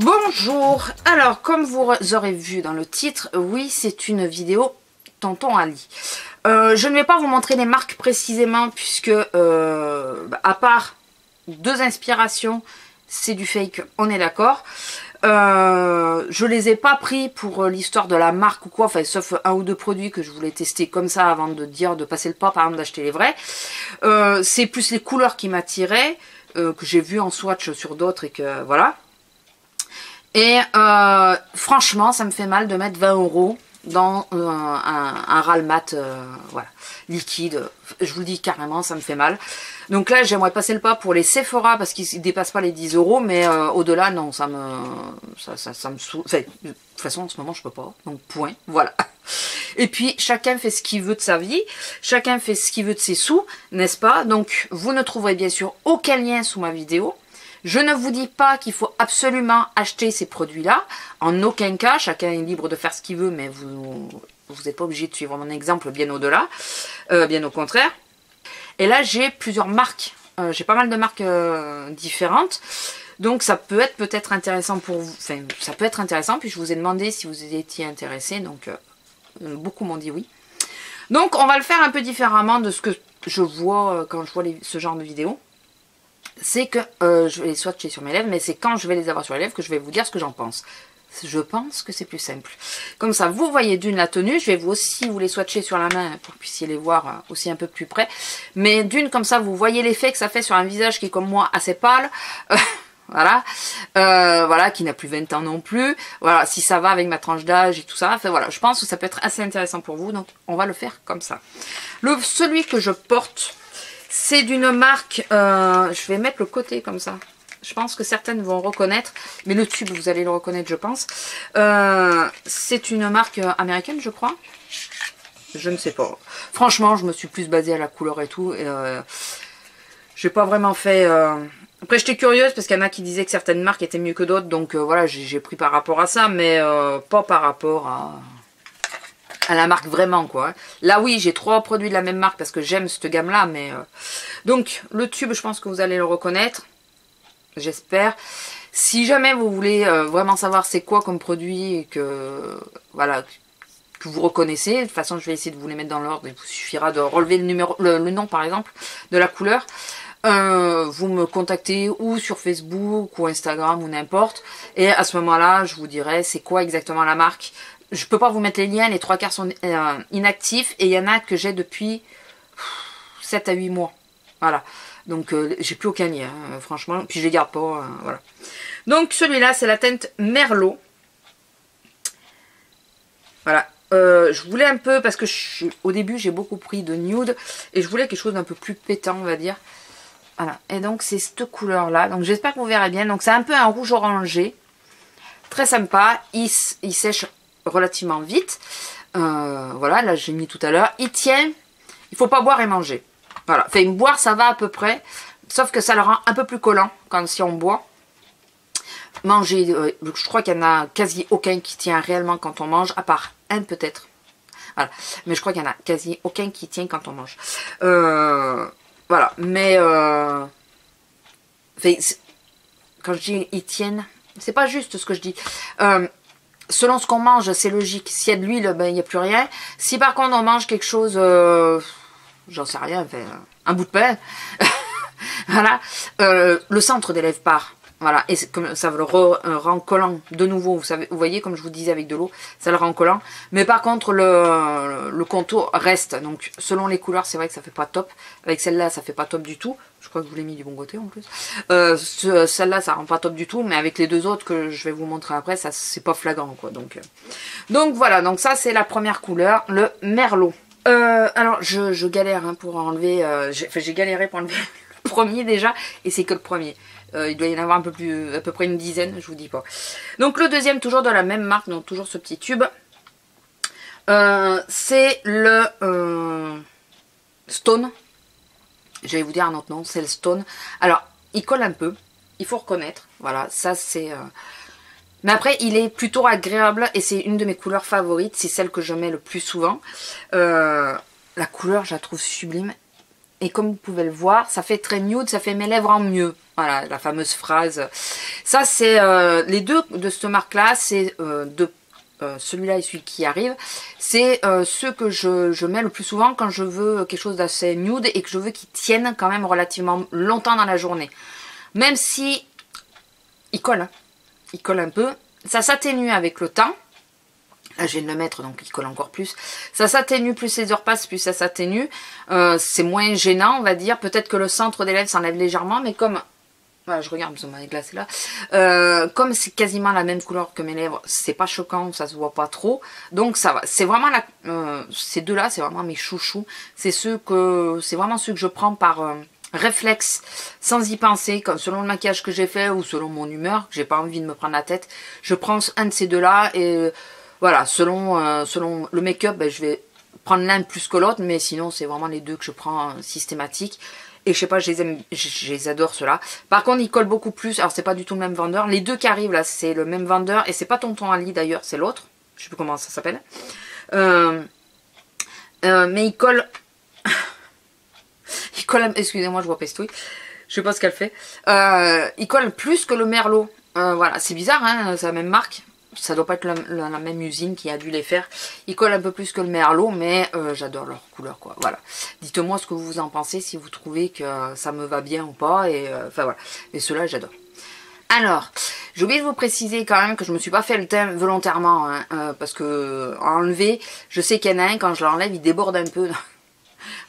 Bonjour, alors comme vous aurez vu dans le titre, oui c'est une vidéo Tonton Ali. Je ne vais pas vous montrer les marques précisément puisque à part deux inspirations, c'est du fake, on est d'accord. Je les ai pas pris pour l'histoire de la marque ou quoi, enfin sauf un ou deux produits que je voulais tester comme ça avant de dire de passer le pas par exemple d'acheter les vrais. C'est plus les couleurs qui m'attiraient, que j'ai vu en swatch sur d'autres et que voilà. Et franchement, ça me fait mal de mettre 20 € dans un ras mat voilà, liquide. Je vous le dis carrément, ça me fait mal. Donc là, j'aimerais passer le pas pour les Sephora parce qu'ils ne dépassent pas les 10 €. Mais au-delà, non, ça me saoule. Enfin, de toute façon, en ce moment, je peux pas. Donc point, voilà. Et puis, chacun fait ce qu'il veut de sa vie. Chacun fait ce qu'il veut de ses sous, n'est-ce pas? Donc, vous ne trouverez bien sûr aucun lien sous ma vidéo. Je ne vous dis pas qu'il faut absolument acheter ces produits-là. En aucun cas, chacun est libre de faire ce qu'il veut, mais vous n'êtes pas obligé de suivre mon exemple bien au-delà. Bien au contraire. Et là, j'ai plusieurs marques. J'ai pas mal de marques différentes. Donc, ça peut être peut-être intéressant pour vous. Enfin, ça peut être intéressant. Puis, je vous ai demandé si vous étiez intéressé. Donc, beaucoup m'ont dit oui. Donc, on va le faire un peu différemment de ce que je vois quand je vois ce genre de vidéos. C'est que je vais les swatcher sur mes lèvres, mais c'est quand je vais les avoir sur les lèvres que je vais vous dire ce que j'en pense. Je pense que c'est plus simple. Comme ça, vous voyez d'une la tenue, je vais vous aussi vous les swatcher sur la main pour que vous puissiez les voir aussi un peu plus près. Mais d'une, comme ça, vous voyez l'effet que ça fait sur un visage qui est comme moi assez pâle. Voilà, voilà, qui n'a plus 20 ans non plus. Voilà, si ça va avec ma tranche d'âge et tout ça. Enfin voilà, je pense que ça peut être assez intéressant pour vous, donc on va le faire comme ça. Celui que je porte, c'est d'une marque, je vais mettre le côté comme ça. Je pense que certaines vont reconnaître, mais le tube, vous allez le reconnaître, je pense. C'est une marque américaine, je crois. Je ne sais pas. Franchement, je me suis plus basée à la couleur et tout. J'ai pas vraiment fait... Après, j'étais curieuse parce qu'il y en a qui disaient que certaines marques étaient mieux que d'autres. Donc voilà, j'ai pris par rapport à ça, mais pas par rapport à la marque vraiment quoi. Là oui, j'ai 3 produits de la même marque parce que j'aime cette gamme là, mais donc le tube, je pense que vous allez le reconnaître, j'espère. Si jamais vous voulez vraiment savoir c'est quoi comme produit et que voilà, que vous reconnaissez, de toute façon je vais essayer de vous les mettre dans l'ordre. Il vous suffira de relever le nom par exemple de la couleur. Vous me contactez ou sur Facebook ou Instagram ou n'importe, et à ce moment là je vous dirai c'est quoi exactement la marque. Je peux pas vous mettre les liens, les 3 quarts sont inactifs et il y en a que j'ai depuis 7 à 8 mois. Voilà. Donc j'ai plus aucun lien, franchement. Puis je les garde pas, voilà. Donc celui-là, c'est la teinte Merlot. Voilà. Je voulais un peu, parce que au début j'ai beaucoup pris de nude et je voulais quelque chose d'un peu plus pétant, on va dire. Voilà. Et donc c'est cette couleur-là. Donc j'espère que vous verrez bien. Donc c'est un peu un rouge orangé. Très sympa. Il sèche relativement vite. Voilà, là j'ai mis tout à l'heure. Il tient, il faut pas boire et manger. Voilà, enfin boire ça va à peu près, sauf que ça le rend un peu plus collant quand si on boit. Manger, je crois qu'il y en a quasi aucun qui tient réellement quand on mange, à part un peut-être. Voilà, mais je crois qu'il y en a quasi aucun qui tient quand on mange. Voilà, mais quand je dis ils tiennent, c'est pas juste ce que je dis. Selon ce qu'on mange, c'est logique. S'il y a de l'huile, ben il n'y a plus rien. Si par contre on mange quelque chose, j'en sais rien, enfin, un bout de pain, voilà, le centre des lèvres part. Voilà, et comme ça le rend collant de nouveau, vous savez, vous voyez comme je vous disais avec de l'eau, ça le rend collant. Mais par contre le contour reste, donc selon les couleurs c'est vrai que ça fait pas top. Avec celle-là ça fait pas top du tout. Je crois que je vous l'ai mis du bon côté en plus. Celle-là ça rend pas top du tout, mais avec les deux autres que je vais vous montrer après, ça c'est pas flagrant quoi. Donc voilà, donc ça c'est la première couleur, le Merlot. Alors je galère hein, pour enlever, j'ai galéré pour enlever le premier déjà, et c'est que le premier. Il doit y en avoir un peu plus, à peu près une dizaine, je vous dis pas. Donc le deuxième, toujours de la même marque, donc toujours ce petit tube. C'est le Stone. J'allais vous dire un autre nom, c'est le Stone. Alors, il colle un peu, il faut reconnaître. Voilà, ça c'est... Mais après, il est plutôt agréable et c'est une de mes couleurs favorites. C'est celle que je mets le plus souvent. La couleur, je la trouve sublime. et comme vous pouvez le voir, ça fait très nude, ça fait mes lèvres en mieux. Voilà, la fameuse phrase. Ça, c'est les deux de cette marque-là, c'est celui-là et celui qui arrive. C'est ceux que je mets le plus souvent quand je veux quelque chose d'assez nude et que je veux qu'ils tiennent quand même relativement longtemps dans la journée. Même si il colle, hein. Il colle un peu. Ça s'atténue avec le temps. Là, je viens de le mettre, donc il colle encore plus. Ça s'atténue, plus les heures passent, plus ça s'atténue. C'est moins gênant, on va dire. Peut-être que le centre des lèvres s'enlève légèrement, mais comme... Voilà, je regarde, parce qu'on m'a glacé là. Comme c'est quasiment la même couleur que mes lèvres, c'est pas choquant, ça se voit pas trop. Donc ça va. C'est vraiment ces deux-là, c'est vraiment mes chouchous. C'est vraiment ceux que je prends par réflexe, sans y penser, comme selon le maquillage que j'ai fait ou selon mon humeur, que j'ai pas envie de me prendre la tête. Je prends un de ces deux-là et... Voilà, selon le make-up, ben, je vais prendre l'un plus que l'autre, mais sinon c'est vraiment les deux que je prends systématique. Et je sais pas, je les adore ceux-là. Par contre, ils collent beaucoup plus. Alors c'est pas du tout le même vendeur. Les deux qui arrivent là, c'est le même vendeur et c'est pas Tonton Ali d'ailleurs, c'est l'autre. Je sais plus comment ça s'appelle. Mais ils collent. Ils collent. Excusez-moi, je vois pestouille. Je sais pas ce qu'elle fait. Ils collent plus que le Merlot. Voilà, c'est bizarre, hein, c'est la même marque. Ça doit pas être la même usine qui a dû les faire. Ils collent un peu plus que le Merlot, mais j'adore leur couleur, quoi. Voilà. Dites-moi ce que vous en pensez, si vous trouvez que ça me va bien ou pas. Et enfin voilà. Mais ceux-là, j'adore. Alors, j'ai oublié de vous préciser quand même que je me suis pas fait le teint volontairement, hein, parce que enlever, je sais qu'il y en a un, quand je l'enlève, il déborde un peu.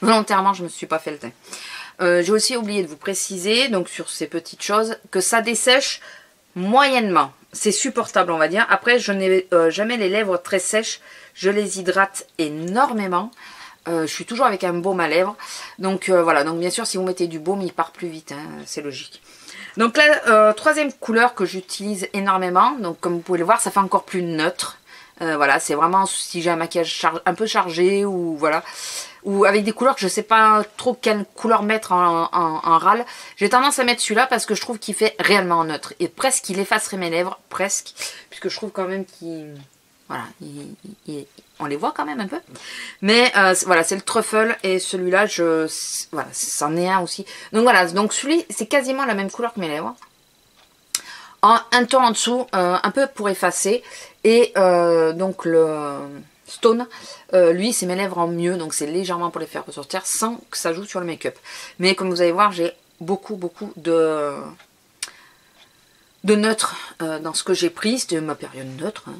Volontairement, je me suis pas fait le teint. J'ai aussi oublié de vous préciser, donc sur ces petites choses, que ça dessèche moyennement. C'est supportable, on va dire. Après, je n'ai jamais les lèvres très sèches. Je les hydrate énormément. Je suis toujours avec un baume à lèvres. Donc voilà. Donc bien sûr, si vous mettez du baume, il part plus vite, hein, c'est logique. Donc la troisième couleur que j'utilise énormément. Donc comme vous pouvez le voir, ça fait encore plus neutre. Voilà, c'est vraiment si j'ai un maquillage un peu chargé ou voilà. Ou avec des couleurs que je sais pas trop quelle couleur mettre en râle. J'ai tendance à mettre celui-là parce que je trouve qu'il fait réellement neutre. Et presque il effacerait mes lèvres, presque. Puisque je trouve quand même qu'il... Voilà, on les voit quand même un peu. Mais voilà, c'est le truffle et celui-là, voilà, c'en est un aussi. Donc voilà, donc celui, c'est quasiment la même couleur que mes lèvres. Un ton en dessous, un peu pour effacer. Et donc le... Stone, lui c'est mes lèvres en mieux, donc c'est légèrement pour les faire ressortir sans que ça joue sur le make-up. Mais comme vous allez voir, j'ai beaucoup de neutre dans ce que j'ai pris. C'était ma période neutre, hein.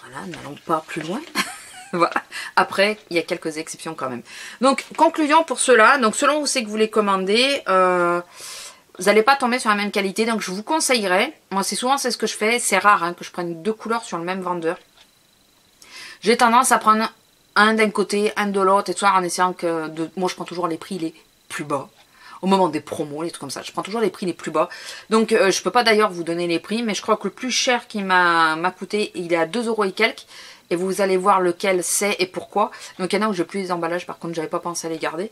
Voilà, n'allons pas plus loin. Voilà. Après, il y a quelques exceptions quand même. Donc, conclusion pour ceux-là. Donc, selon où c'est que vous les commandez, vous n'allez pas tomber sur la même qualité. Donc, je vous conseillerais, moi c'est ce que je fais, c'est rare hein, que je prenne deux couleurs sur le même vendeur. J'ai tendance à prendre un d'un côté, un de l'autre, et tout ça en essayant que... Moi, je prends toujours les prix les plus bas. Au moment des promos, les trucs comme ça. Je prends toujours les prix les plus bas. Donc, je peux pas d'ailleurs vous donner les prix, mais je crois que le plus cher qui m'a coûté, il est à 2 € et quelques. Et vous allez voir lequel c'est et pourquoi. Donc, il y en a où j'ai plus les emballages, par contre, j'avais pas pensé à les garder.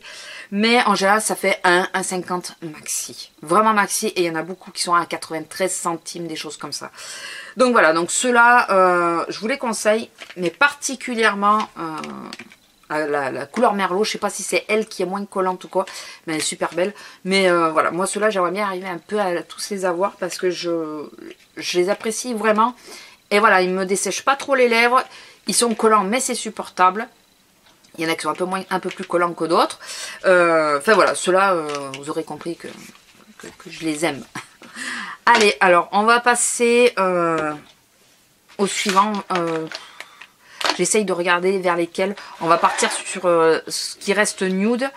Mais en général, ça fait 1,50 maxi. Vraiment maxi. Et il y en a beaucoup qui sont à 93 centimes, des choses comme ça. Donc voilà, donc ceux-là, je vous les conseille. Mais particulièrement la couleur Merlot. Je sais pas si c'est elle qui est moins collante ou quoi. Mais elle est super belle. Mais voilà, moi ceux-là, j'aimerais bien arriver un peu à tous les avoir. Parce que je les apprécie vraiment. Et voilà, ils me dessèchent pas trop les lèvres. Ils sont collants, mais c'est supportable. Il y en a qui sont un peu plus collants que d'autres. Enfin voilà, ceux-là, vous aurez compris que je les aime. Allez, alors, on va passer au suivant. J'essaye de regarder vers lesquels. On va partir sur ce qui reste nude.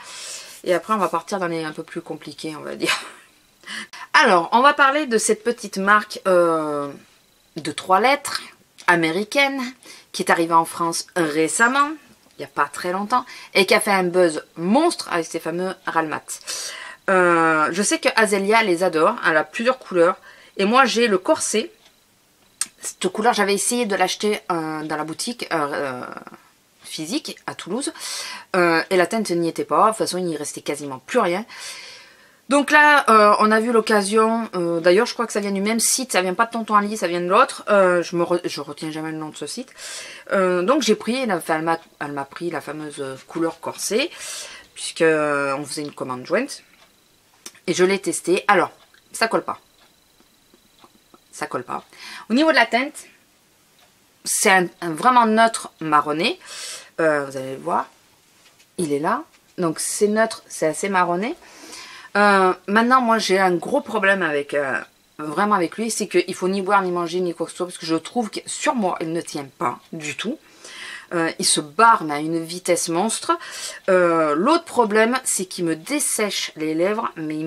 Et après, on va partir dans les un peu plus compliqués, on va dire. Alors, on va parler de cette petite marque de 3 lettres, américaine, qui est arrivée en France récemment, il n'y a pas très longtemps, et qui a fait un buzz monstre avec ses fameux Ralmat. Je sais que Azelia les adore, elle a plusieurs couleurs, et moi j'ai le corset. Cette couleur, j'avais essayé de l'acheter dans la boutique physique à Toulouse, et la teinte n'y était pas, de toute façon il n'y restait quasiment plus rien. Donc là, on a vu l'occasion, d'ailleurs je crois que ça vient du même site, ça vient pas de Tonton Ali, ça vient de l'autre, je retiens jamais le nom de ce site. Donc j'ai pris, enfin, elle m'a pris la fameuse couleur corset, puisque on faisait une commande jointe. Et je l'ai testé. Alors, ça colle pas. Ça colle pas. Au niveau de la teinte, c'est un vraiment neutre marronné. Vous allez le voir. Il est là. Donc c'est neutre, c'est assez marronné. Maintenant, moi j'ai un gros problème avec vraiment avec lui. C'est qu'il faut ni boire, ni manger, ni quoi que ce soit. Parce que je trouve que sur moi, il ne tient pas du tout. Il se barre mais à une vitesse monstre. L'autre problème, c'est qu'il me dessèche les lèvres. Mais il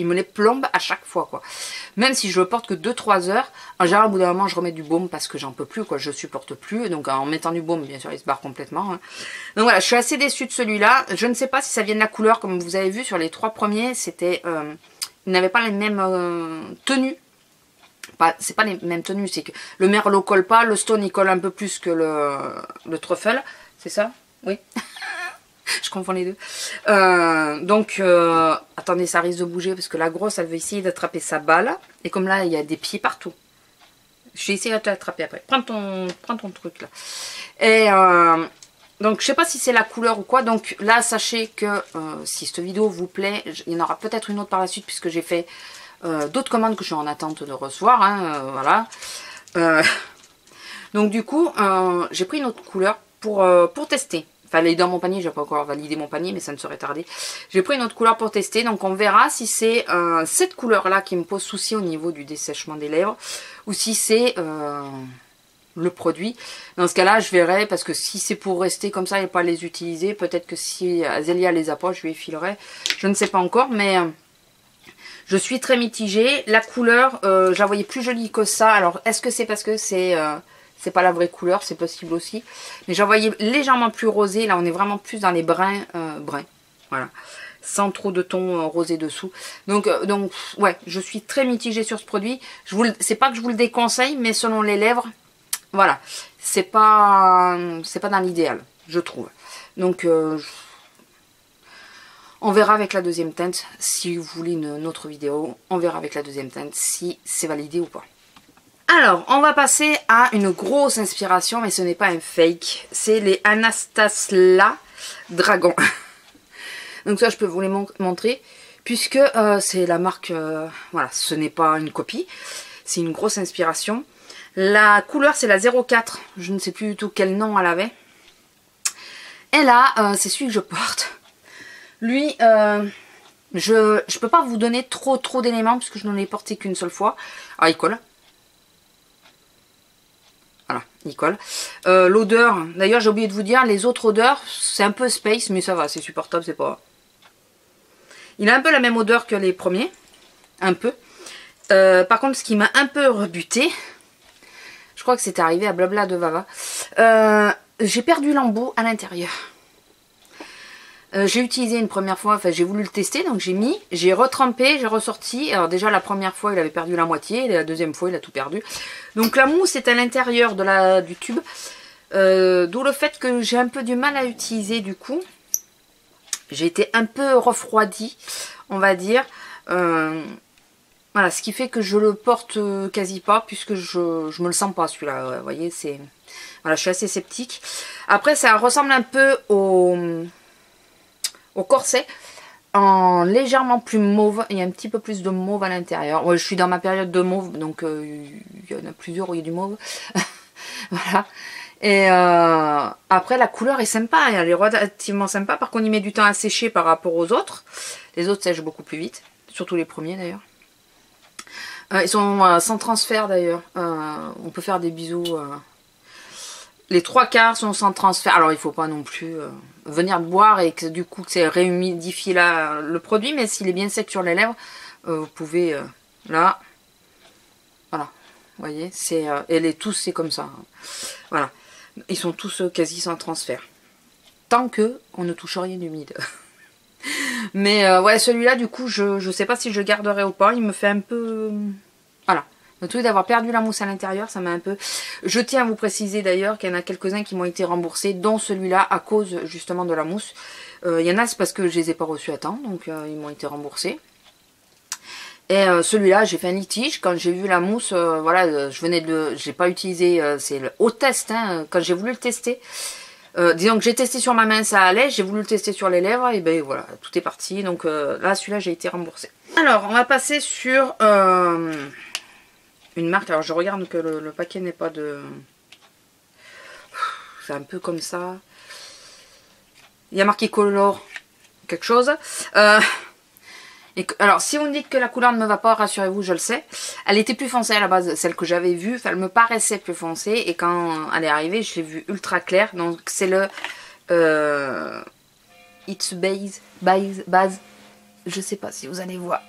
me les plombe à chaque fois, quoi. Même si je le porte que 2-3 heures, en général, au bout d'un moment, je remets du baume parce que j'en peux plus, quoi. Je supporte plus. Donc, en mettant du baume, bien sûr, il se barre complètement. Hein. Donc, voilà, je suis assez déçue de celui-là. Je ne sais pas si ça vient de la couleur. Comme vous avez vu, sur les 3 premiers, c'était... ils n'avaient pas les mêmes tenues. C'est pas les mêmes tenues, c'est que le merlot colle pas, le stone, il colle un peu plus que le truffle. C'est ça? Oui. Je confonds les deux. Attendez, ça risque de bouger parce que la grosse, elle veut essayer d'attraper sa balle. Et comme là, il y a des pieds partout. Je vais essayer de l'attraper après. Prends ton truc là. Et donc, je sais pas si c'est la couleur ou quoi. Donc là, sachez que si cette vidéo vous plaît, il y en aura peut-être une autre par la suite puisque j'ai fait d'autres commandes que je suis en attente de recevoir. Hein, voilà. Donc du coup, j'ai pris une autre couleur pour tester. Enfin, elle est dans mon panier, je n'ai pas encore validé mon panier, mais ça ne serait tardé. J'ai pris une autre couleur pour tester, donc on verra si c'est cette couleur-là qui me pose souci au niveau du dessèchement des lèvres, ou si c'est le produit. Dans ce cas-là, je verrai, parce que si c'est pour rester comme ça et pas les utiliser, peut-être que si Zélia les a pas, je lui filerai. Je ne sais pas encore, mais je suis très mitigée. La couleur, je la voyais plus jolie que ça. Alors, est-ce que c'est parce que c'est pas la vraie couleur, c'est possible aussi. Mais j'en voyais légèrement plus rosé. Là, on est vraiment plus dans les bruns. Voilà. Sans trop de ton rosé dessous. Donc, ouais, je suis très mitigée sur ce produit. C'est pas que je vous le déconseille, mais selon les lèvres, voilà. C'est pas dans l'idéal, je trouve. Donc, on verra avec la deuxième teinte. Si vous voulez une autre vidéo, on verra avec la deuxième teinte si c'est validé ou pas. Alors, on va passer à une grosse inspiration, mais ce n'est pas un fake. C'est les Anastasia Dragon. Donc ça, je peux vous les montrer, puisque c'est la marque, voilà, ce n'est pas une copie. C'est une grosse inspiration. La couleur, c'est la 04. Je ne sais plus du tout quel nom elle avait. Et là, c'est celui que je porte. Lui, je peux pas vous donner trop d'éléments, puisque je n'en ai porté qu'une seule fois. Ah, il colle. Voilà, il colle. L'odeur, d'ailleurs j'ai oublié de vous dire, les autres odeurs, c'est un peu space, mais ça va, c'est supportable, c'est pas... Il a un peu la même odeur que les premiers, un peu. Par contre, ce qui m'a un peu rebuté, je crois que c'était arrivé à Blabla de Vava, j'ai perdu l'embout à l'intérieur. J'ai utilisé une première fois, enfin j'ai voulu le tester, donc j'ai mis, j'ai retrempé, j'ai ressorti. Alors déjà la première fois il avait perdu la moitié, et la deuxième fois il a tout perdu. Donc la mousse est à l'intérieur du tube, d'où le fait que j'ai un peu du mal à utiliser du coup. J'ai été un peu refroidie, on va dire. Voilà, ce qui fait que je le porte quasi pas, puisque je me le sens pas celui-là. Vous voyez, c'est... Voilà, je suis assez sceptique. Après ça ressemble un peu au corset, en légèrement plus mauve. Il y a un petit peu plus de mauve à l'intérieur. Ouais, je suis dans ma période de mauve, donc il y en a plusieurs où il y a du mauve. Voilà. Et après, la couleur est sympa, elle est relativement sympa. Par contre, il met du temps à sécher par rapport aux autres. Les autres sèchent beaucoup plus vite, surtout les premiers d'ailleurs. Ils sont sans transfert d'ailleurs. On peut faire des bisous. Les 3/4 sont sans transfert. Alors, il ne faut pas non plus venir boire et que du coup, que ça réhumidifie le produit. Mais s'il est bien sec sur les lèvres, vous pouvez, là, voilà. Vous voyez, et tous, c'est comme ça. Hein. Voilà. Ils sont tous quasi sans transfert. Tant que on ne touche rien d'humide. Mais ouais, celui-là, du coup, je ne sais pas si je le garderai ou pas. Il me fait un peu... Voilà. Le truc d'avoir perdu la mousse à l'intérieur, ça m'a un peu... Je tiens à vous préciser d'ailleurs qu'il y en a quelques-uns qui m'ont été remboursés, dont celui-là, à cause justement de la mousse. Il y en a, c'est parce que je les ai pas reçus à temps, donc ils m'ont été remboursés. Et celui-là, j'ai fait un litige. Quand j'ai vu la mousse, voilà, je venais de... J'ai pas utilisé, c'est le haut test, hein, quand j'ai voulu le tester. Disons que j'ai testé sur ma main, ça allait. J'ai voulu le tester sur les lèvres et ben voilà, tout est parti. Donc là, celui-là, j'ai été remboursée. Alors, on va passer sur une marque. Alors, je regarde que le paquet n'est pas de... C'est un peu comme ça. Il y a marqué Color quelque chose. Alors, si vous me dites que la couleur ne me va pas, rassurez-vous, je le sais. Elle était plus foncée à la base, celle que j'avais vue. Enfin, elle me paraissait plus foncée. Et quand elle est arrivée, je l'ai vue ultra claire. Donc, c'est le It's Base. Je sais pas si vous allez voir.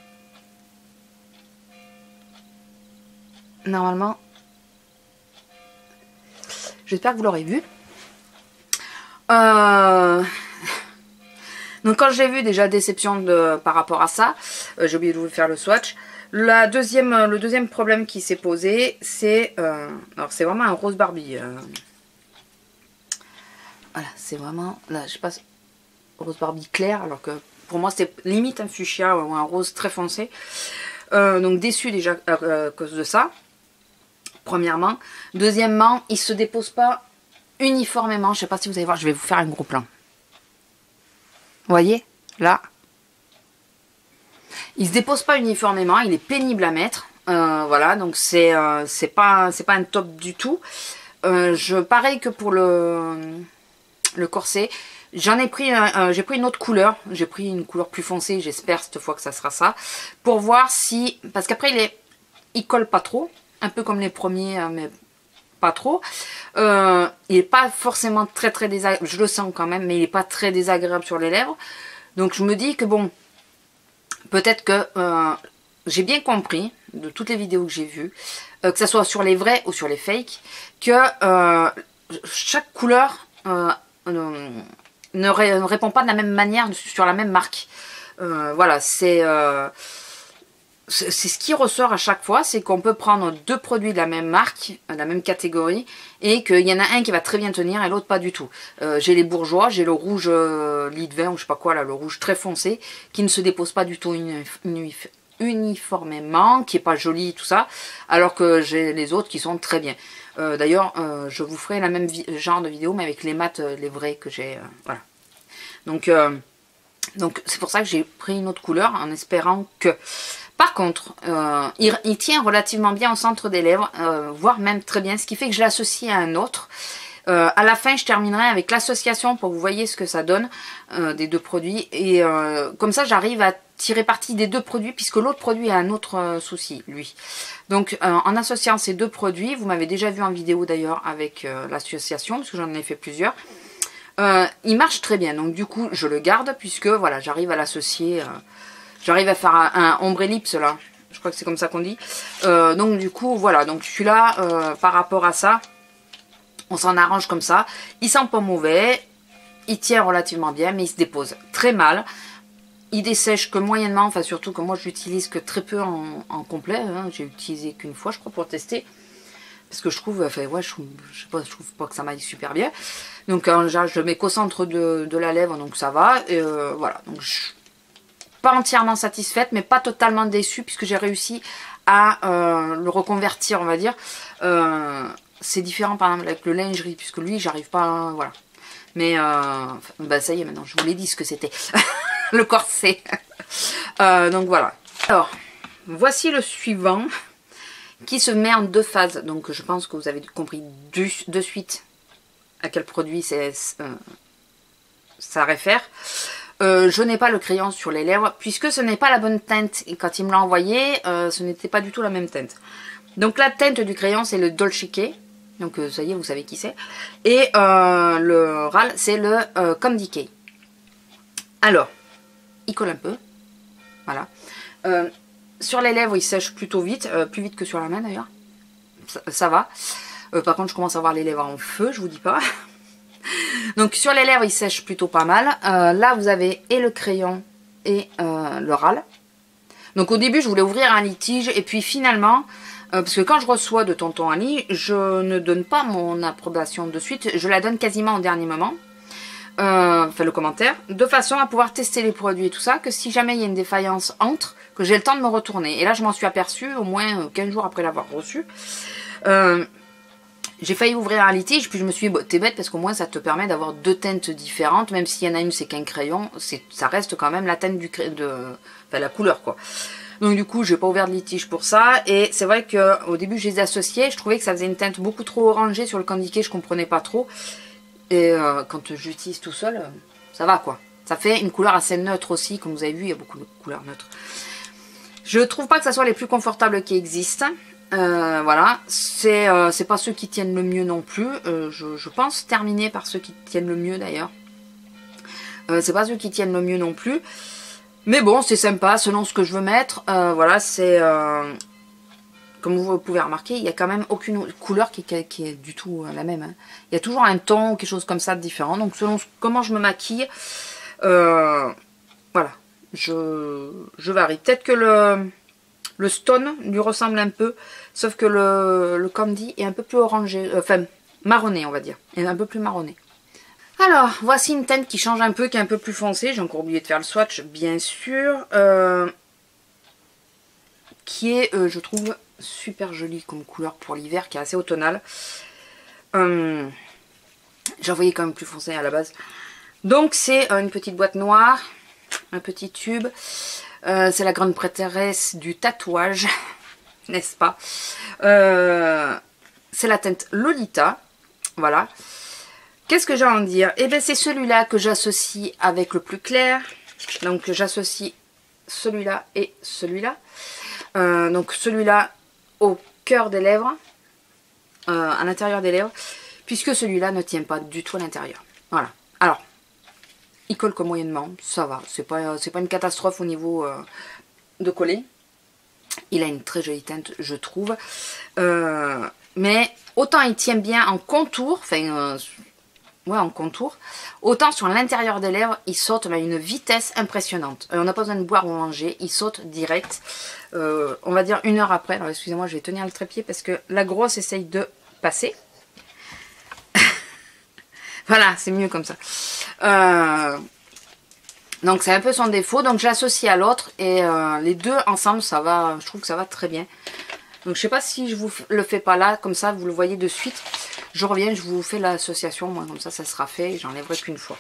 Normalement. J'espère que vous l'aurez vu. Donc quand j'ai vu, déjà déception par rapport à ça, j'ai oublié de vous faire le swatch. Le deuxième problème qui s'est posé, c'est alors c'est vraiment un rose Barbie. Voilà, c'est vraiment, là je passe rose Barbie clair, alors que pour moi c'est limite un fuchsia ou un rose très foncé. Donc déçu déjà à cause de ça, premièrement. Deuxièmement, il se dépose pas uniformément. Je sais pas si vous allez voir, je vais vous faire un gros plan. Vous voyez, là, il se dépose pas uniformément, il est pénible à mettre. Voilà, donc c'est pas un top du tout. Pareil que pour le corset, j'ai pris une autre couleur. J'ai pris une couleur plus foncée, j'espère cette fois que ça sera ça. Pour voir si, parce qu'après il colle pas trop, un peu comme les premiers, mais pas trop. Il n'est pas forcément très désagréable, je le sens quand même, mais il n'est pas très désagréable sur les lèvres. Donc je me dis que bon, peut-être que j'ai bien compris de toutes les vidéos que j'ai vues, que ce soit sur les vrais ou sur les fakes, que chaque couleur ne répond pas de la même manière sur la même marque. Voilà, c'est ce qui ressort à chaque fois, c'est qu'on peut prendre deux produits de la même marque, de la même catégorie, et qu'il y en a un qui va très bien tenir et l'autre pas du tout. J'ai les bourgeois, j'ai le rouge lit de vin ou je sais pas quoi là, le rouge très foncé, qui ne se dépose pas du tout uniformément, qui est pas joli tout ça, alors que j'ai les autres qui sont très bien. D'ailleurs, je vous ferai la même genre de vidéo, mais avec les mat, les vrais que j'ai, voilà. Donc c'est pour ça que j'ai pris une autre couleur en espérant que... Par contre, il tient relativement bien au centre des lèvres, voire même très bien, ce qui fait que je l'associe à un autre. À la fin, je terminerai avec l'association pour que vous voyez ce que ça donne des deux produits. Et comme ça, j'arrive à tirer parti des deux produits, puisque l'autre produit a un autre souci, lui. Donc, en associant ces deux produits, vous m'avez déjà vu en vidéo d'ailleurs avec l'association, parce que j'en ai fait plusieurs. Il marche très bien, donc du coup, je le garde, puisque voilà, j'arrive à l'associer... J'arrive à faire un ombre ellipse là. Je crois que c'est comme ça qu'on dit. Donc du coup, voilà. Donc celui-là, par rapport à ça, on s'en arrange comme ça. Il sent pas mauvais. Il tient relativement bien, mais il se dépose très mal. Il dessèche que moyennement. Enfin, surtout que moi, je l'utilise que très peu en complet. Hein. J'ai utilisé qu'une fois, je crois, pour tester. Parce que je trouve, enfin, ouais, je trouve pas que ça m'aille super bien. Donc, je mets qu'au centre de la lèvre, donc ça va. Et voilà. Donc, pas entièrement satisfaite, mais pas totalement déçue, puisque j'ai réussi à le reconvertir, on va dire. C'est différent, par exemple, avec le lingerie, puisque lui, j'arrive pas... voilà. Mais, bah, ça y est, maintenant, je vous l'ai dit ce que c'était. Le corset. Donc, voilà. Alors, voici le suivant, qui se met en deux phases. Donc, je pense que vous avez compris de suite à quel produit ça réfère. Je n'ai pas le crayon sur les lèvres puisque ce n'est pas la bonne teinte. Et quand il me l'a envoyé, ce n'était pas du tout la même teinte. Donc la teinte du crayon, c'est le Dolce Key. Donc ça y est, vous savez qui c'est. Et le râle, c'est le Candy Key. Alors, il colle un peu. Voilà. Sur les lèvres, il sèche plutôt vite. Plus vite que sur la main d'ailleurs. Ça va. Par contre, je commence à avoir les lèvres en feu, je vous dis pas. Donc sur les lèvres il sèche plutôt pas mal. Là vous avez et le crayon et le râle. Donc au début je voulais ouvrir un litige et puis finalement, parce que quand je reçois de Tonton Ali, je ne donne pas mon approbation de suite, je la donne quasiment au dernier moment. Enfin le commentaire, de façon à pouvoir tester les produits et tout ça, que si jamais il y a une défaillance entre, que j'ai le temps de me retourner. Et là je m'en suis aperçue au moins 15 jours après l'avoir reçu. J'ai failli ouvrir un litige, puis je me suis dit, bon, t'es bête parce qu'au moins ça te permet d'avoir 2 teintes différentes, même s'il y en a une c'est qu'un crayon, ça reste quand même la teinte enfin la couleur quoi. Donc du coup, j'ai pas ouvert de litige pour ça, et c'est vrai qu'au début je les associais, je trouvais que ça faisait une teinte beaucoup trop orangée sur le candy cane, je comprenais pas trop, et quand j'utilise tout seul, ça va quoi. Ça fait une couleur assez neutre aussi, comme vous avez vu, il y a beaucoup de couleurs neutres. Je trouve pas que ça soit les plus confortables qui existent. Voilà, c'est pas ceux qui tiennent le mieux non plus. Je pense terminer par ceux qui tiennent le mieux d'ailleurs. C'est pas ceux qui tiennent le mieux non plus. Mais bon, c'est sympa selon ce que je veux mettre. Voilà, c'est... comme vous pouvez remarquer, il n'y a quand même aucune couleur qui est du tout la même. Hein. Il y a toujours un ton ou quelque chose comme ça de différent. Donc selon comment je me maquille, voilà, je varie. Peut-être que le stone lui ressemble un peu, sauf que le candy est un peu plus orangé, enfin marronné on va dire, et un peu plus marronné. Alors, voici une teinte qui change un peu, qui est un peu plus foncée. J'ai encore oublié de faire le swatch, bien sûr. Qui est, je trouve, super jolie comme couleur pour l'hiver, qui est assez automnale. J'ai envoyé quand même plus foncé à la base. Donc, c'est une petite boîte noire, un petit tube. C'est la grande prêtresse du tatouage, n'est-ce pas? C'est la teinte Lolita, voilà. Qu'est-ce que j'ai à en dire? Eh bien, c'est celui-là que j'associe avec le plus clair. Donc, j'associe celui-là et celui-là. Donc, celui-là au cœur des lèvres, à l'intérieur des lèvres, puisque celui-là ne tient pas du tout à l'intérieur. Voilà. Alors, il colle que moyennement, ça va. C'est pas une catastrophe au niveau de coller. Il a une très jolie teinte, je trouve. Mais autant il tient bien en contour, enfin... ouais, en contour. Autant sur l'intérieur des lèvres, il saute à une vitesse impressionnante. On n'a pas besoin de boire ou manger, il saute direct. On va dire 1 heure après. Alors excusez-moi, je vais tenir le trépied parce que la grosse essaye de passer. Voilà, c'est mieux comme ça. Donc c'est un peu son défaut. Donc j'associe à l'autre et les deux ensemble, ça va. Je trouve que ça va très bien. Donc je sais pas si je vous le fais pas là, comme ça vous le voyez de suite. Je reviens, je vous fais l'association, moi comme ça sera fait et j'enlèverai qu'une fois.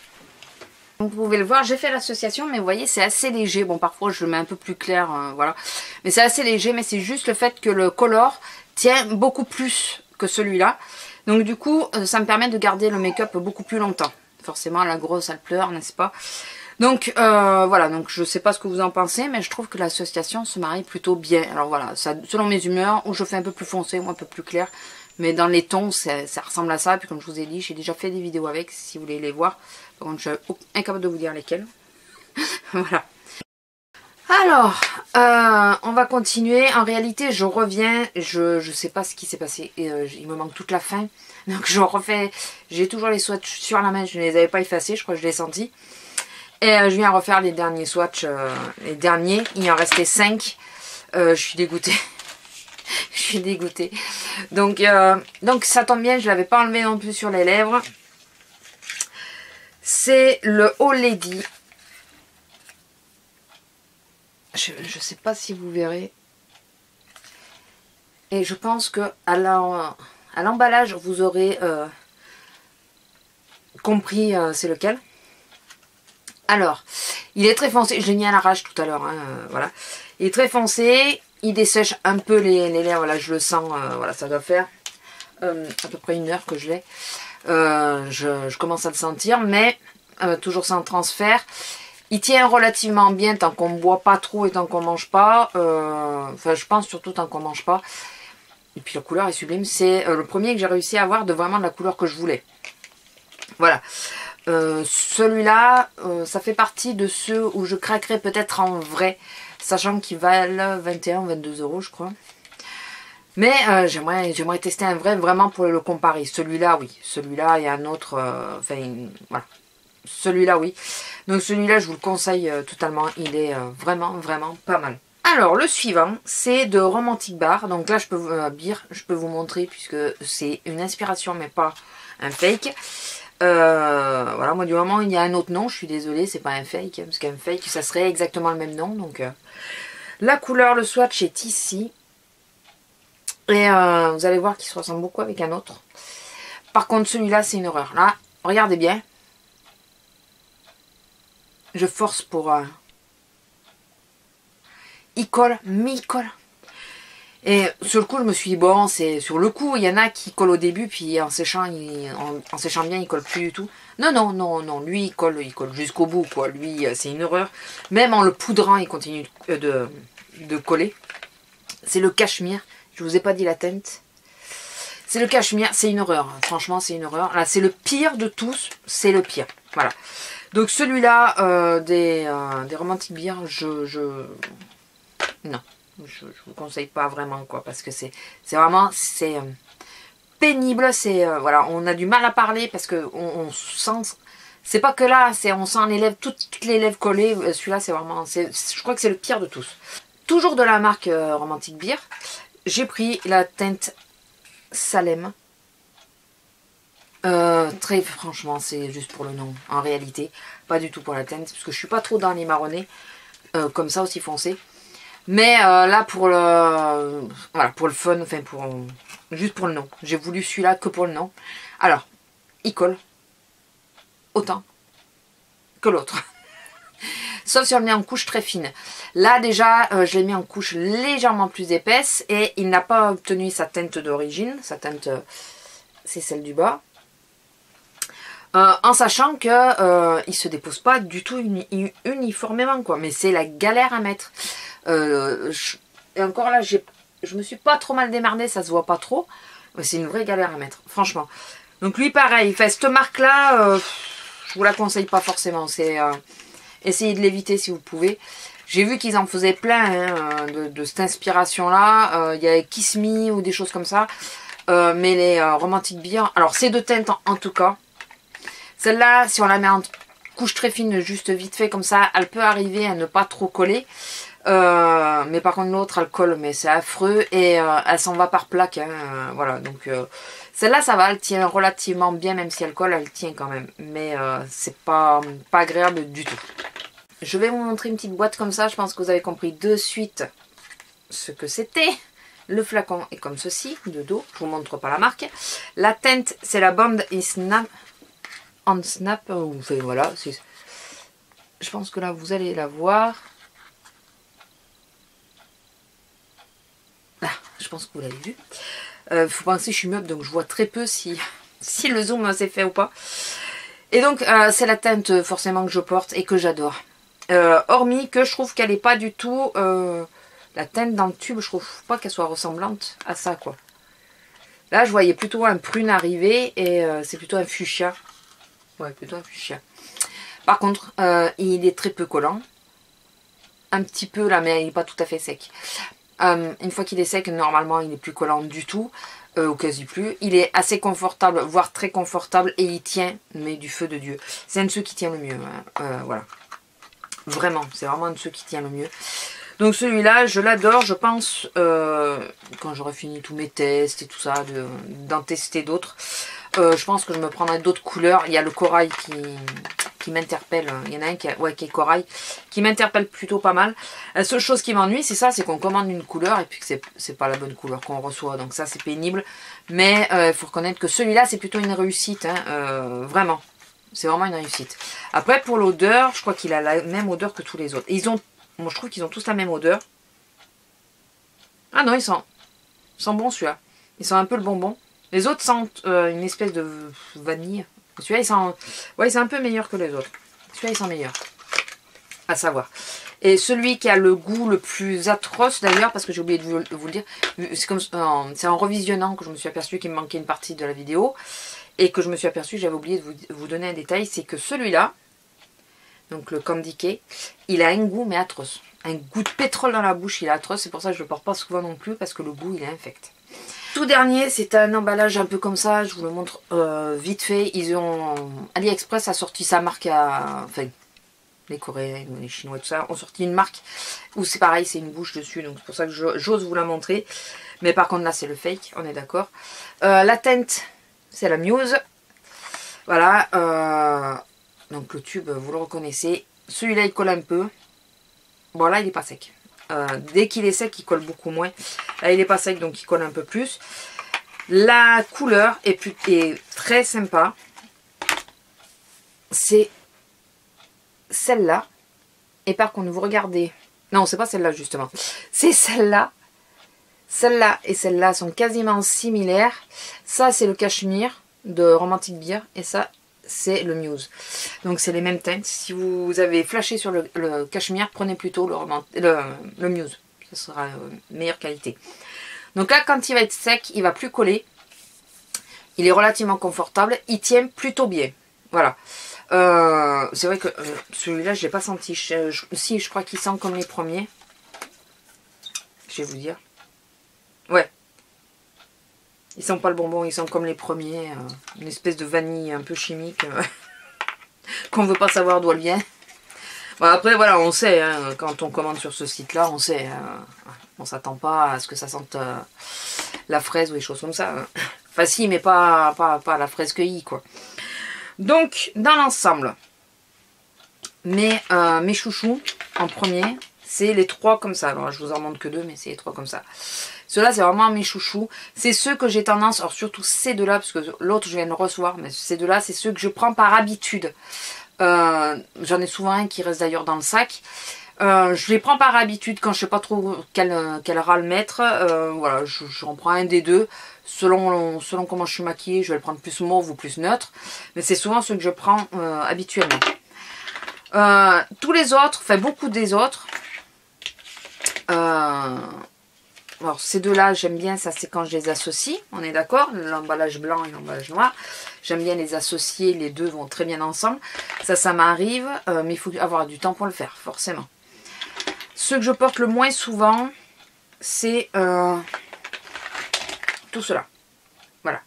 Donc vous pouvez le voir, j'ai fait l'association, mais vous voyez c'est assez léger. Bon parfois je le mets un peu plus clair, voilà. Mais c'est assez léger, mais c'est juste le fait que le color tient beaucoup plus que celui-là. Donc du coup ça me permet de garder le make-up beaucoup plus longtemps. Forcément la grosse elle pleure, n'est-ce pas? Donc voilà, donc je sais pas ce que vous en pensez, mais je trouve que l'association se marie plutôt bien. Alors voilà, ça, selon mes humeurs, où je fais un peu plus foncé ou un peu plus clair. Mais dans les tons, ça ressemble à ça. Puis comme je vous ai dit, j'ai déjà fait des vidéos avec, si vous voulez les voir. Par contre, je suis incapable de vous dire lesquelles. Voilà. Alors, on va continuer. En réalité, je reviens. Je sais pas ce qui s'est passé. Il me manque toute la fin. Donc je refais. J'ai toujours les swatchs sur la main. Je ne les avais pas effacés. Je crois que je l'ai senti. Et je viens refaire les derniers swatchs. Les derniers. Il en restait 5. Je suis dégoûtée. Je suis dégoûtée. Donc ça tombe bien, je ne l'avais pas enlevé non plus sur les lèvres. C'est le All Lady. Je ne sais pas si vous verrez. Et je pense que à l'emballage, vous aurez compris c'est lequel. Alors, il est très foncé. Je l'ai mis à l'arrache tout à l'heure. Hein, voilà. Il est très foncé. Il dessèche un peu les lèvres, là je le sens, voilà, ça doit faire à peu près 1 heure que je l'ai. Je commence à le sentir, mais toujours sans transfert. Il tient relativement bien tant qu'on ne boit pas trop et tant qu'on ne mange pas. Enfin, je pense surtout tant qu'on ne mange pas. Et puis la couleur est sublime. C'est le premier que j'ai réussi à avoir de vraiment de la couleur que je voulais. Voilà. Celui-là, ça fait partie de ceux où je craquerai peut-être en vrai. Sachant qu'ils valent 21 ou 22 euros, je crois. Mais j'aimerais tester un vrai, vraiment pour le comparer. Celui-là, oui. Celui-là et un autre... enfin, voilà. Celui-là, oui. Donc celui-là, je vous le conseille totalement. Il est vraiment, vraiment pas mal. Alors, le suivant, c'est de Romantic Bar. Donc là, je peux vous montrer, puisque c'est une inspiration, mais pas un fake. Voilà, moi du moment où il y a un autre nom, je suis désolée, c'est pas un fake, parce qu'un fake ça serait exactement le même nom. Donc la couleur, le swatch est ici. Et vous allez voir qu'il se ressemble beaucoup avec un autre. Par contre, celui-là, c'est une horreur. Là, regardez bien. Je force pour... il colle, mais il colle. Et sur le coup, je me suis dit, bon, c'est sur le coup, il y en a qui collent au début, puis en séchant, en séchant bien, il colle plus du tout. Non, non, non, non, lui, il colle jusqu'au bout, quoi. Lui, c'est une horreur. Même en le poudrant, il continue de coller. C'est le cachemire. Je vous ai pas dit la teinte. C'est le cachemire, c'est une horreur. Franchement, c'est une horreur. Là, c'est le pire de tous, c'est le pire. Voilà. Donc celui-là, des Romantic Beer, non. Je vous conseille pas vraiment, quoi, parce que c'est vraiment pénible, voilà, on a du mal à parler parce que on sent, c'est pas que là, on sent les lèvres, toutes les lèvres collées. Celui-là, c'est vraiment, je crois que c'est le pire de tous. Toujours de la marque Romantic Beer, j'ai pris la teinte Salem. Très franchement, c'est juste pour le nom, en réalité, pas du tout pour la teinte, parce que je suis pas trop dans les marronnés, comme ça aussi foncé. Mais là pour le voilà, pour le fun, enfin juste pour le nom. J'ai voulu celui-là que pour le nom. Alors, il colle autant que l'autre. Sauf si on le met en couche très fine. Là déjà, je l'ai mis en couche légèrement plus épaisse et il n'a pas obtenu sa teinte d'origine. Sa teinte, c'est celle du bas. En sachant que il se dépose pas du tout uniformément, quoi. Mais c'est la galère à mettre. Et encore là, je me suis pas trop mal démerdée, ça se voit pas trop. Mais c'est une vraie galère à mettre, franchement. Donc lui, pareil, fait cette marque-là, je vous la conseille pas forcément. C'est essayez de l'éviter si vous pouvez. J'ai vu qu'ils en faisaient plein hein, de cette inspiration-là. Il y a Kiss Me ou des choses comme ça. Mais les Romantic Beer, alors ces deux teintes en tout cas. Celle-là, si on la met en couche très fine, juste vite fait comme ça, elle peut arriver à ne pas trop coller. Mais par contre l'autre elle colle, mais c'est affreux et elle s'en va par plaque hein, voilà, donc celle-là ça va, elle tient relativement bien, même si elle colle, elle tient quand même, mais c'est pas agréable du tout. Je vais vous montrer une petite boîte comme ça, je pense que vous avez compris de suite ce que c'était. Le flacon est comme ceci, de dos, je vous montre pas la marque. La teinte c'est la Bond Snap, enfin voilà, je pense que là vous allez la voir. Je pense que vous l'avez vu. Faut penser que je suis myope, donc je vois très peu si le zoom s'est fait ou pas. Et donc c'est la teinte forcément que je porte et que j'adore. Hormis que je trouve qu'elle n'est pas du tout... la teinte dans le tube, je trouve pas qu'elle soit ressemblante à ça, quoi. Là je voyais plutôt un prune arriver et c'est plutôt un fuchsia. Ouais, plutôt un fuchsia. Par contre, il est très peu collant. Un petit peu là, mais il n'est pas tout à fait sec. Une fois qu'il est sec, normalement il n'est plus collant du tout, ou quasi plus. Il est assez confortable, voire très confortable, et il tient, mais du feu de Dieu. C'est un de ceux qui tient le mieux, hein. Voilà. Vraiment, c'est vraiment un de ceux qui tient le mieux. Donc celui-là, je l'adore, je pense, quand j'aurai fini tous mes tests et tout ça, d'en tester d'autres, je pense que je me prendrai d'autres couleurs. Il y a le corail qui m'interpelle, il y en a un qui est corail, qui m'interpelle plutôt pas mal. La seule chose qui m'ennuie, c'est ça, c'est qu'on commande une couleur et puis que c'est pas la bonne couleur qu'on reçoit, donc ça c'est pénible. Mais il faut reconnaître que celui-là c'est plutôt une réussite, hein, vraiment. C'est vraiment une réussite. Après pour l'odeur, je crois qu'il a la même odeur que tous les autres. Et moi je trouve qu'ils ont tous la même odeur. Ah non, ils sont bons celui-là. Ils sont un peu le bonbon. Les autres sentent une espèce de vanille. Celui-là, il sent... Ouais, c'est un peu meilleur que les autres. Celui-là, il sent meilleur. À savoir. Et celui qui a le goût le plus atroce, d'ailleurs, parce que j'ai oublié de vous le dire, c'est en revisionnant que je me suis aperçu qu'il me manquait une partie de la vidéo. Et que je me suis aperçu, j'avais oublié de vous donner un détail, c'est que celui-là, donc le Candy Cane, il a un goût, mais atroce. Un goût de pétrole dans la bouche, il est atroce. C'est pour ça que je ne le porte pas souvent non plus, parce que le goût, il est infect. Tout dernier, c'est un emballage un peu comme ça, je vous le montre vite fait. AliExpress a sorti sa marque enfin, les Coréens, les Chinois, tout ça, ont sorti une marque où c'est pareil, c'est une bouche dessus, donc c'est pour ça que j'ose vous la montrer. Mais par contre là, c'est le fake, on est d'accord. La teinte, c'est la Muse. Voilà, donc le tube, vous le reconnaissez. Celui-là, il colle un peu. Bon, là, il n'est pas sec. Dès qu'il est sec, il colle beaucoup moins. Là, il n'est pas sec, donc il colle un peu plus. La couleur est très sympa. C'est celle-là. Et par contre, vous regardez... Non, c'est pas celle-là, justement. C'est celle-là. Celle-là et celle-là sont quasiment similaires. Ça, c'est le cachemire de Romantic Beer. Et ça, c'est le Muse. Donc, c'est les mêmes teintes. Si vous avez flashé sur le cachemire, prenez plutôt le Muse. Ce sera meilleure qualité. Donc là, quand il va être sec, il va plus coller. Il est relativement confortable. Il tient plutôt bien. Voilà. C'est vrai que celui-là, je ne l'ai pas senti. Si, je crois qu'il sent comme les premiers. Je vais vous dire. Ouais. Ils sentent pas le bonbon, ils sentent comme les premiers. Une espèce de vanille un peu chimique. Qu'on ne veut pas savoir d'où elle vient. Bon, après, voilà, on sait. Hein, quand on commande sur ce site-là, on sait. On s'attend pas à ce que ça sente la fraise ou des choses comme ça. Hein. Enfin, si, mais pas la fraise cueillie, quoi. Donc, dans l'ensemble, mes chouchous, en premier, c'est les 3 comme ça. Alors, je vous en montre que 2, mais c'est les 3 comme ça. Ceux-là, c'est vraiment mes chouchous. C'est ceux que j'ai tendance, alors surtout ces deux-là, parce que l'autre, je viens de le recevoir, mais ces deux-là, c'est ceux que je prends par habitude. J'en ai souvent un qui reste d'ailleurs dans le sac. Je les prends par habitude quand je sais pas trop quel ras le mettre. Voilà, j'en prends un des deux. Selon comment je suis maquillée, je vais le prendre plus mauve ou plus neutre. Mais c'est souvent ceux que je prends habituellement. Tous les autres, enfin beaucoup des autres. Alors ces deux-là, j'aime bien, ça c'est quand je les associe, on est d'accord, l'emballage blanc et l'emballage noir. J'aime bien les associer, les deux vont très bien ensemble. Ça m'arrive, mais il faut avoir du temps pour le faire, forcément. Ceux que je porte le moins souvent, c'est tout cela. Voilà.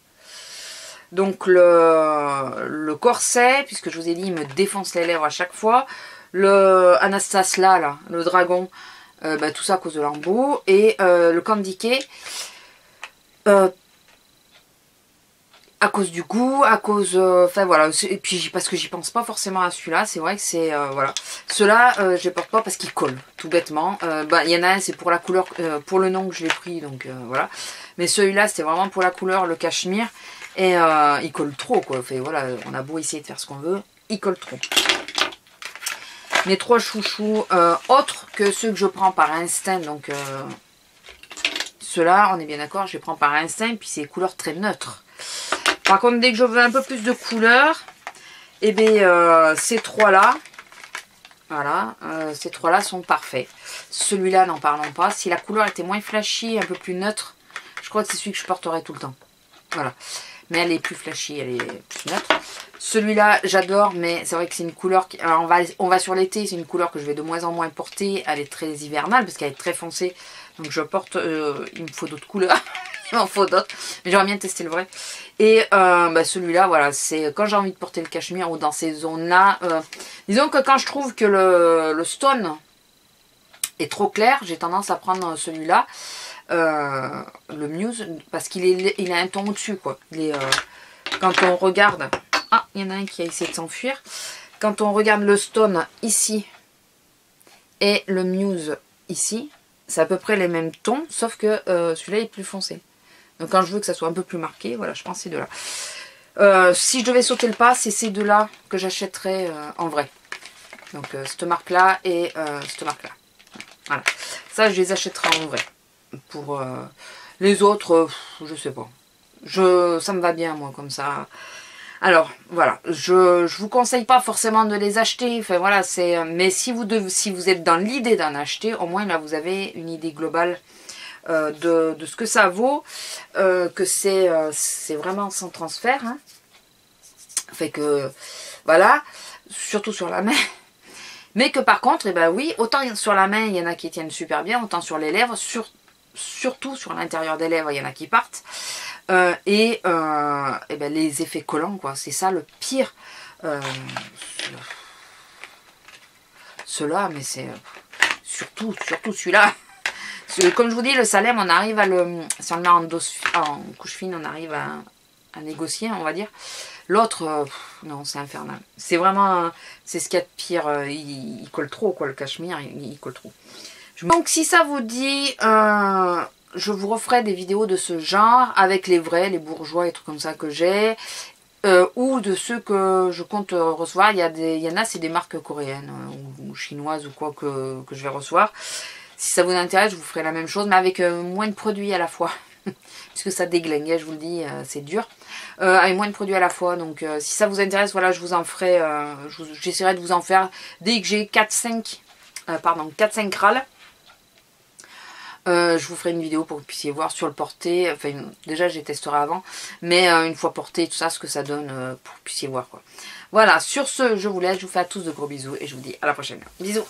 Donc le corset, puisque je vous ai dit, il me défonce les lèvres à chaque fois. Le Anastasia là, le dragon. Tout ça à cause de l'embout. Et le Candy K, à cause du goût, à cause... Enfin voilà, et puis parce que j'y pense pas forcément à celui-là, c'est vrai que c'est... voilà. Ceux-là, je les porte pas parce qu'ils collent, tout bêtement. Il y en a un, c'est pour la couleur, pour le nom que je l'ai pris, donc voilà. Mais celui-là, c'était vraiment pour la couleur, le cachemire. Et il colle trop, quoi. Enfin, voilà, on a beau essayer de faire ce qu'on veut, il colle trop. Mes 3 chouchous, autres que ceux que je prends par instinct, donc ceux-là, on est bien d'accord, je les prends par instinct, puis c'est des couleurs très neutres. Par contre, dès que je veux un peu plus de couleurs, eh bien, ces 3-là, voilà, ces 3-là sont parfaits. Celui-là, n'en parlons pas. Si la couleur était moins flashy, un peu plus neutre, je crois que c'est celui que je porterai tout le temps. Voilà. Mais elle est plus flashy, elle est plus neutre. Celui-là, j'adore, mais c'est vrai que c'est une couleur... Alors, on va sur l'été, c'est une couleur que je vais de moins en moins porter. Elle est très hivernale, parce qu'elle est très foncée. Donc, je porte... il me faut d'autres couleurs. Il m'en faut d'autres. Mais j'aimerais bien tester le vrai. Et celui-là, voilà, c'est quand j'ai envie de porter le cachemire ou dans ces zones-là. Disons que quand je trouve que le stone est trop clair, j'ai tendance à prendre celui-là. Le Muse, parce qu'il a un ton au-dessus, quoi. Il est, quand on regarde... Ah, il y en a un qui a essayé de s'enfuir. Quand on regarde le stone ici et le Muse ici, c'est à peu près les mêmes tons, sauf que celui-là est plus foncé. Donc quand je veux que ça soit un peu plus marqué, voilà, je prends ces deux-là. Si je devais sauter le pas, c'est ces deux-là que j'achèterais en vrai. Donc cette marque-là et cette marque-là. Voilà. Ça, je les achèterai en vrai. Pour les autres, je sais pas. Ça me va bien, moi, comme ça. Alors, voilà. Je vous conseille pas forcément de les acheter. Enfin, voilà, mais si vous êtes dans l'idée d'en acheter, au moins, là, vous avez une idée globale de ce que ça vaut. Que c'est vraiment sans transfert. Hein. Fait que, voilà. Surtout sur la main. Mais que par contre, eh ben oui, autant sur la main, il y en a qui tiennent super bien, autant sur les lèvres, surtout sur l'intérieur des lèvres, il y en a qui partent. Et ben, les effets collants, quoi, c'est ça le pire. Ceux-là, mais c'est surtout celui-là. Comme je vous dis, le Salem, on arrive à le... Si on le met en couche fine, on arrive à négocier, on va dire. L'autre, non, c'est infernal. C'est vraiment... C'est ce qu'il y a de pire. Il colle trop, quoi, le cachemire, il colle trop. Donc si ça vous dit, je vous referai des vidéos de ce genre avec les vrais, les bourgeois et trucs comme ça que j'ai. Ou de ceux que je compte recevoir. Il y en a, c'est des marques coréennes ou chinoises ou quoi que je vais recevoir. Si ça vous intéresse, je vous ferai la même chose, mais avec moins de produits à la fois. Puisque ça déglingue, je vous le dis, c'est dur. Avec moins de produits à la fois. Donc si ça vous intéresse, voilà, je vous en ferai. J'essaierai de vous en faire dès que j'ai 4-5 râles. Je vous ferai une vidéo pour que vous puissiez voir sur le porté. Enfin, déjà, je les testerai avant. Mais une fois porté, tout ça, ce que ça donne pour que vous puissiez voir, quoi. Voilà, sur ce, je vous laisse. Je vous fais à tous de gros bisous. Et je vous dis à la prochaine. Bisous.